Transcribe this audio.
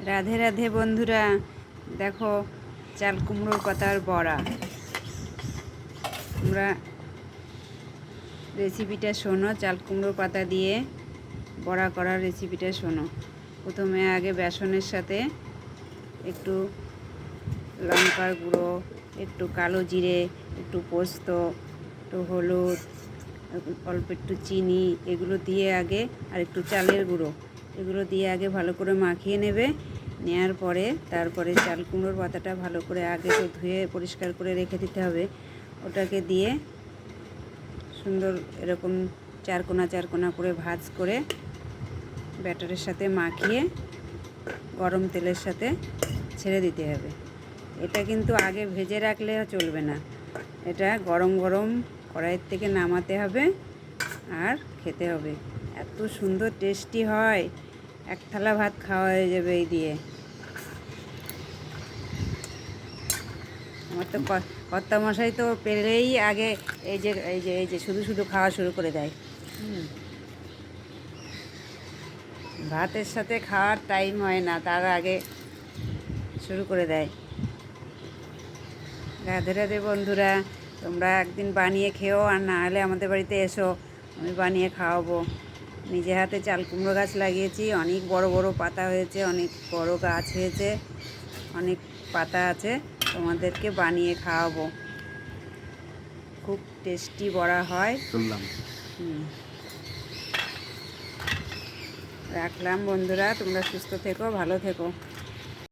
রাধে রাধে বন্ধুরা, দেখো চাল কুমড়োর পাতার বড়া। তোমরা রেসিপিটা শোনো, চাল কুমড়োর পাতা দিয়ে বড়া করার রেসিপিটা শোনো। প্রথমে আগে বেসনের সাথে একটু লঙ্কার গুঁড়ো, একটু কালো জিরে, একটু পোস্ত, একটু হলুদ, অল্প একটু চিনি, এগুলো দিয়ে আগে আর একটু চালের গুঁড়ো, এগুলো দিয়ে আগে ভালো করে মাখিয়ে নেবে। নেওয়ার পরে তারপরে চাল কুমড়োর পাতাটা ভালো করে আগে তো ধুয়ে পরিষ্কার করে রেখে দিতে হবে। ওটাকে দিয়ে সুন্দর এরকম চারকোনা চারকোনা করে ভাঁজ করে ব্যাটারের সাথে মাখিয়ে গরম তেলের সাথে ছেড়ে দিতে হবে। এটা কিন্তু আগে ভেজে রাখলে চলবে না, এটা গরম গরম কড়াইয়ের থেকে নামাতে হবে আর খেতে হবে। এত সুন্দর টেস্টি হয়, এক থালা ভাত খাওয়া হয়ে যাবে এই দিয়ে। আমার তো কর্তামশাই তো পেলেই আগে এই যে শুধু শুধু খাওয়া শুরু করে দেয়। ভাতের সাথে খাওয়ার টাইম হয় না, তার আগে শুরু করে দেয়। রাধে রাধে বন্ধুরা, তোমরা একদিন বানিয়ে খেও, আর না হলে আমাদের বাড়িতে এসো, আমি বানিয়ে খাওয়াবো। নিজে হাতে চাল কুমড়ো গাছ লাগিয়েছি, অনেক বড় বড় পাতা হয়েছে, অনেক বড় গাছ হয়েছে, অনেক পাতা আছে, তোমাদেরকে বানিয়ে খাওয়াবো। খুব টেস্টি বড়া হয়। রাখলাম বন্ধুরা, তোমরা সুস্থ থেকো, ভালো থেকো।